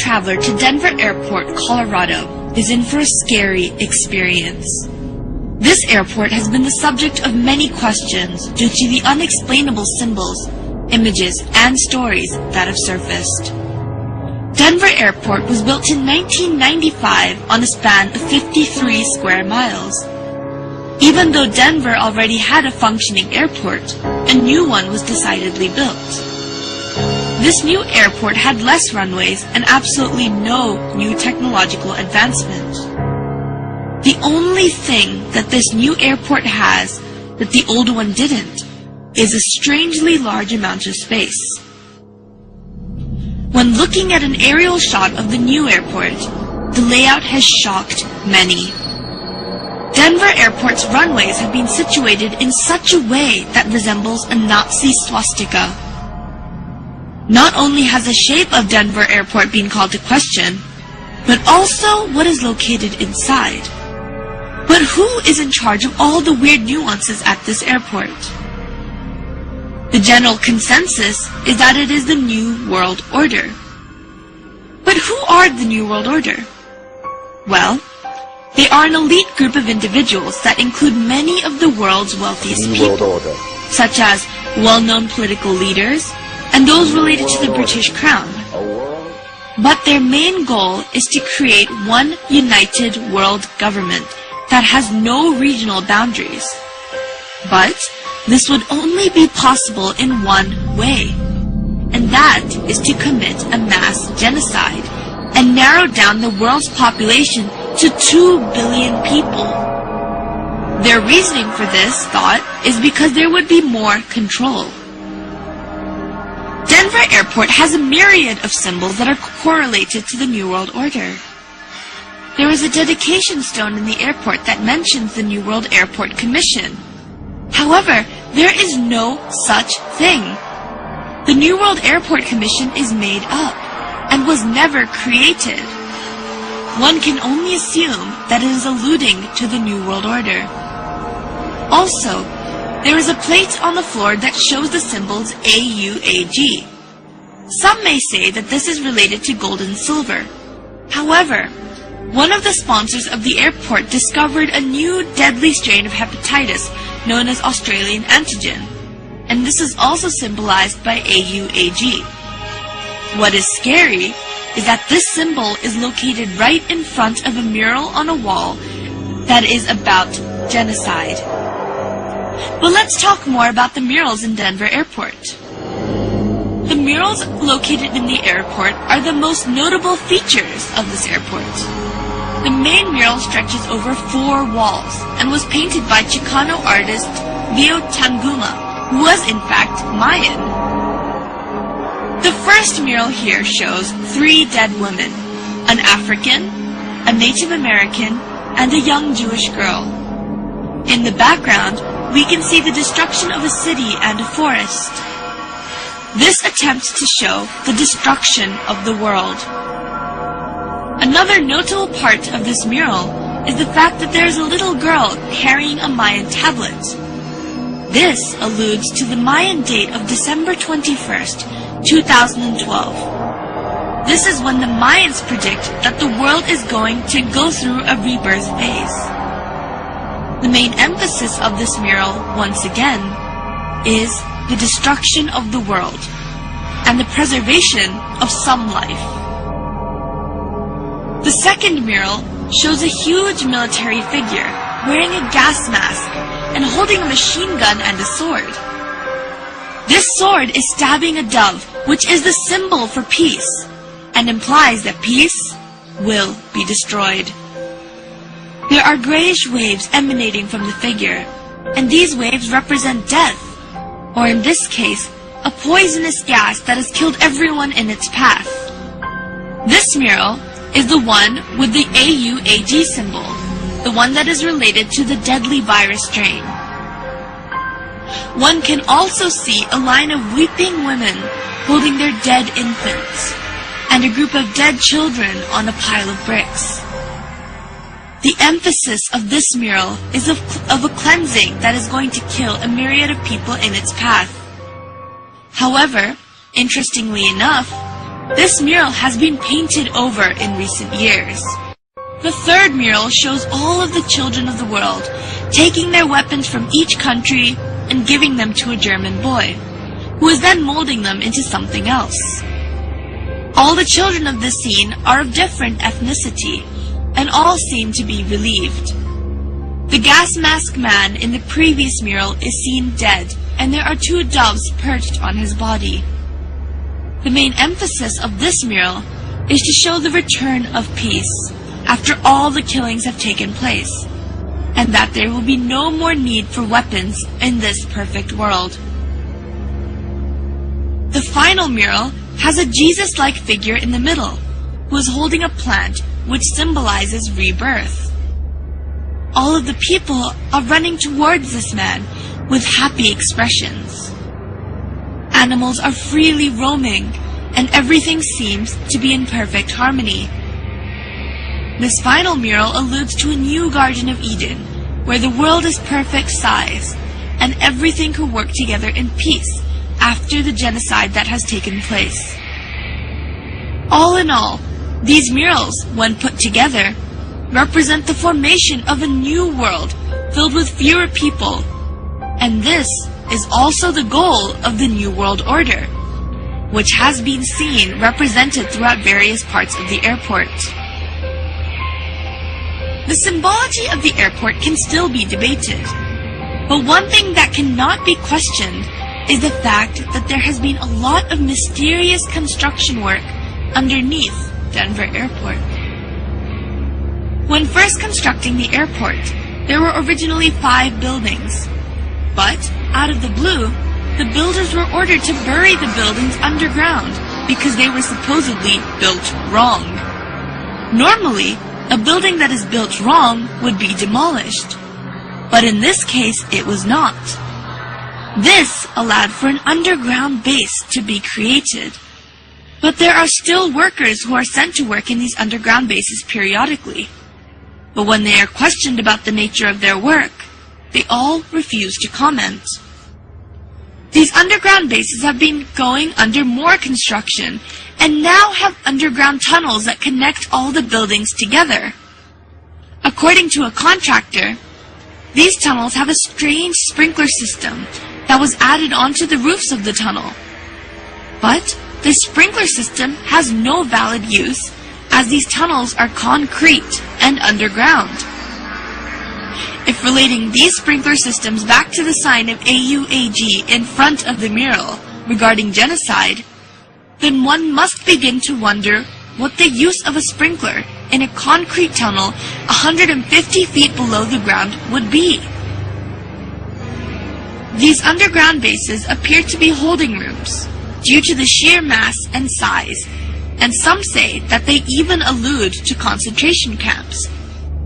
traveler to Denver Airport, Colorado, is in for a scary experience. This airport has been the subject of many questions due to the unexplainable symbols, images, and stories that have surfaced. Denver Airport was built in 1995 on a span of 53 square miles. Even though Denver already had a functioning airport, a new one was decidedly built. This new airport had less runways and absolutely no new technological advancement. The only thing that this new airport has that the old one didn't is a strangely large amount of space. When looking at an aerial shot of the new airport, the layout has shocked many. Denver Airport's runways have been situated in such a way that resembles a Nazi swastika. Not only has the shape of Denver Airport been called to question, but also what is located inside. But who is in charge of all the weird nuances at this airport? The general consensus is that it is the New World Order. But who are the New World Order? Well, they are an elite group of individuals that include many of the world's wealthiest people, such as well-known political leaders and those related to the British Crown. But their main goal is to create one united world government that has no regional boundaries. But this would only be possible in one way, and that is to commit a mass genocide and narrow down the world's population to 2 billion people. Their reasoning for this thought is because there would be more control. Denver Airport has a myriad of symbols that are correlated to the New World Order. There is a dedication stone in the airport that mentions the New World Airport Commission. However, there is no such thing. The New World Airport Commission is made up and was never created. One can only assume that it is alluding to the New World Order. Also, there is a plate on the floor that shows the symbols AUAG. Some may say that this is related to gold and silver. However, one of the sponsors of the airport discovered a new deadly strain of hepatitis known as Australian antigen, and this is also symbolized by AUAG. What is scary is that this symbol is located right in front of a mural on a wall that is about genocide. But let's talk more about the murals in Denver Airport. The murals located in the airport are the most notable features of this airport. The main mural stretches over 4 walls and was painted by Chicano artist Leo Tanguma, who was in fact Mayan. The first mural here shows 3 dead women, an African, a Native American, and a young Jewish girl. In the background, we can see the destruction of a city and a forest. This attempts to show the destruction of the world. Another notable part of this mural is the fact that there is a little girl carrying a Mayan tablet. This alludes to the Mayan date of December 21st, 2012. This is when the Mayans predict that the world is going to go through a rebirth phase. The main emphasis of this mural, once again, is the destruction of the world and the preservation of some life. The second mural shows a huge military figure wearing a gas mask and holding a machine gun and a sword. This sword is stabbing a dove, which is the symbol for peace, and implies that peace will be destroyed. There are grayish waves emanating from the figure, and these waves represent death, or in this case, a poisonous gas that has killed everyone in its path. This mural is the one with the AUAG symbol, the one that is related to the deadly virus strain. One can also see a line of weeping women holding their dead infants, and a group of dead children on a pile of bricks. The emphasis of this mural is of a cleansing that is going to kill a myriad of people in its path. However, interestingly enough, This mural has been painted over in recent years. The third mural shows all of the children of the world taking their weapons from each country and giving them to a German boy, who is then molding them into something else. All the children of this scene are of different ethnicity, and all seem to be relieved. The gas mask man in the previous mural is seen dead, and there are 2 doves perched on his body. The main emphasis of this mural is to show the return of peace after all the killings have taken place, and that there will be no more need for weapons in this perfect world. The final mural has a Jesus-like figure in the middle, who is holding a plant which symbolizes rebirth. All of the people are running towards this man with happy expressions. Animals are freely roaming, and everything seems to be in perfect harmony. This final mural alludes to a new Garden of Eden, where the world is perfect size, and everything could work together in peace after the genocide that has taken place. All in all, these murals, when put together, represent the formation of a new world filled with fewer people, and this is also the goal of the New World Order, which has been seen represented throughout various parts of the airport. The symbology of the airport can still be debated, but one thing that cannot be questioned is the fact that there has been a lot of mysterious construction work underneath Denver Airport. When first constructing the airport, there were originally 5 buildings, but out of the blue, the builders were ordered to bury the buildings underground because they were supposedly built wrong. Normally, a building that is built wrong would be demolished, but in this case it was not. This allowed for an underground base to be created, but there are still workers who are sent to work in these underground bases periodically. But when they are questioned about the nature of their work, they all refuse to comment. These underground bases have been going under more construction and now have underground tunnels that connect all the buildings together. According to a contractor, these tunnels have a strange sprinkler system that was added onto the roofs of the tunnel. But this sprinkler system has no valid use, as these tunnels are concrete and underground. If relating these sprinkler systems back to the sign of AUAG in front of the mural regarding genocide, then one must begin to wonder what the use of a sprinkler in a concrete tunnel 150 feet below the ground would be. These underground bases appear to be holding rooms due to the sheer mass and size, and some say that they even allude to concentration camps.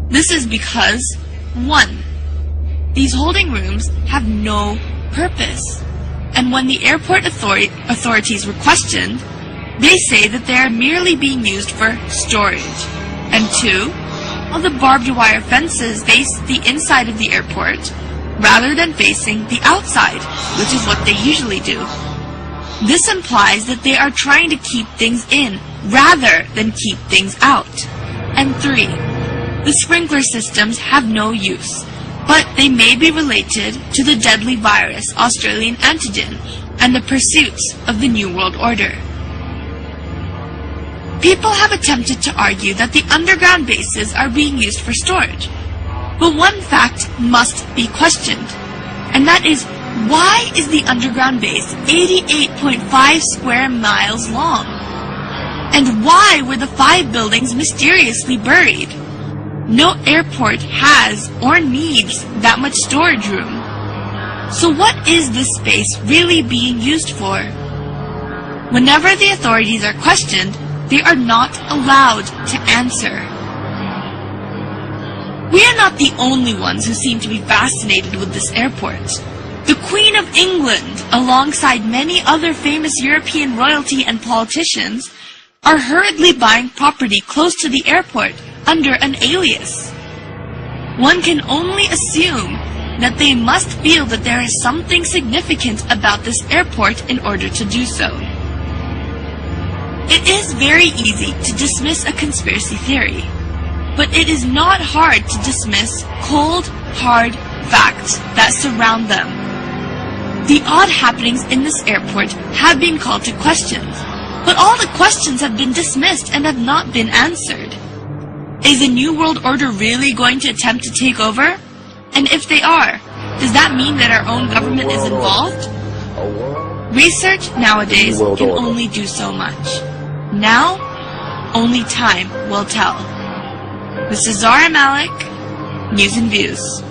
This is because, 1. These holding rooms have no purpose, and when the airport authorities were questioned, they say that they are merely being used for storage. And 2, all the barbed wire fences face the inside of the airport rather than facing the outside, which is what they usually do. This implies that they are trying to keep things in rather than keep things out. And 3, the sprinkler systems have no use, but they may be related to the deadly virus Australian antigen and the pursuits of the New World Order. People have attempted to argue that the underground bases are being used for storage, but one fact must be questioned, and that is, why is the underground base 88.5 square miles long? And why were the 5 buildings mysteriously buried? No airport has or needs that much storage room. So what is this space really being used for? Whenever the authorities are questioned, they are not allowed to answer. We are not the only ones who seem to be fascinated with this airport. The Queen of England, alongside many other famous European royalty and politicians, are hurriedly buying property close to the airport under an alias. One can only assume that they must feel that there is something significant about this airport in order to do so. It is very easy to dismiss a conspiracy theory, but it is not hard to dismiss cold, hard facts that surround them. The odd happenings in this airport have been called to questions, but all the questions have been dismissed and have not been answered. Is the New World Order really going to attempt to take over? And if they are, does that mean that our own government is involved? Research nowadays can only do so much. Now, only time will tell. This is Zara Malik, News and Views.